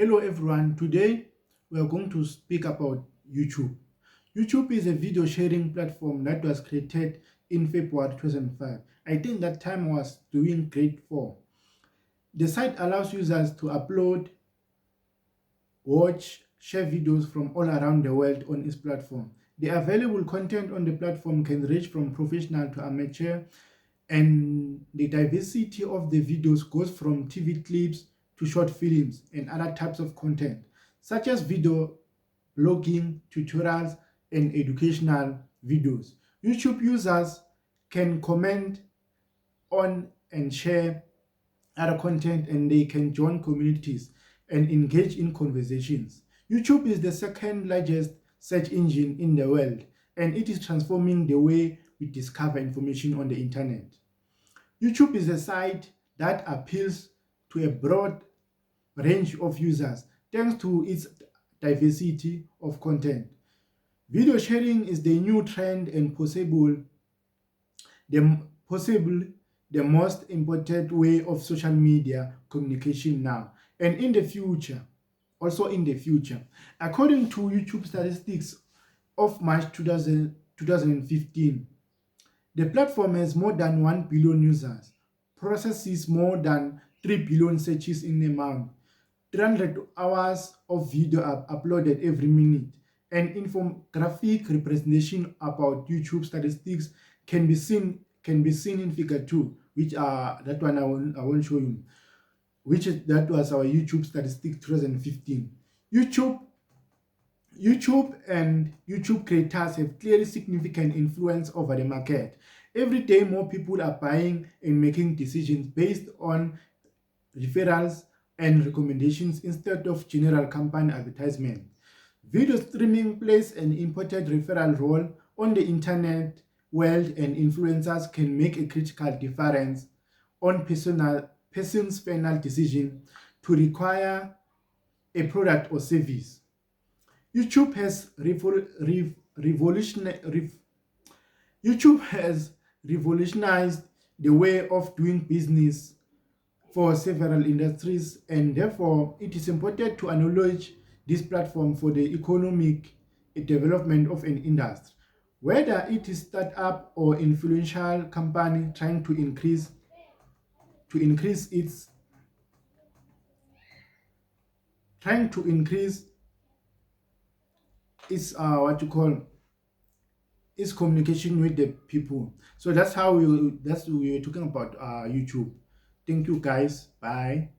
Hello everyone, today we are going to speak about YouTube. YouTube is a video sharing platform that was created in February 2005. I think that time I was doing grade 4. The site allows users to upload, watch, share videos from all around the world on its platform. The available content on the platform can range from professional to amateur, and the diversity of the videos goes from TV clips to short films and other types of content, such as video blogging, tutorials, and educational videos. YouTube users can comment on and share other content, and they can join communities and engage in conversations. YouTube is the second largest search engine in the world, and it is transforming the way we discover information on the internet. YouTube is a site that appeals to a broad range of users thanks to its diversity of content. Video sharing is the new trend and possible the most important way of social media communication now and in the future. Also in the future, according to YouTube statistics of March 2015, the platform has more than 1 billion users, processes more than 3 billion searches in a month, 300 hours of video are uploaded every minute, and infographic representation about YouTube statistics can be seen in figure 2, which are that one I won't show you, that was our YouTube statistics 2015. YouTube and YouTube creators have clearly significant influence over the market. Every day, more people are buying and making decisions based on referrals and recommendations instead of general campaign advertisement. Video streaming plays an important referral role on the internet world, and influencers can make a critical difference on person's final decision to require a product or service. YouTube has YouTube has revolutionized the way of doing business for several industries, and therefore it is important to acknowledge this platform for the economic development of an industry, whether it is startup or influential company trying to increase its trying to increase its what you call its communication with the people. So that's we were talking about YouTube. Thank you guys. Bye.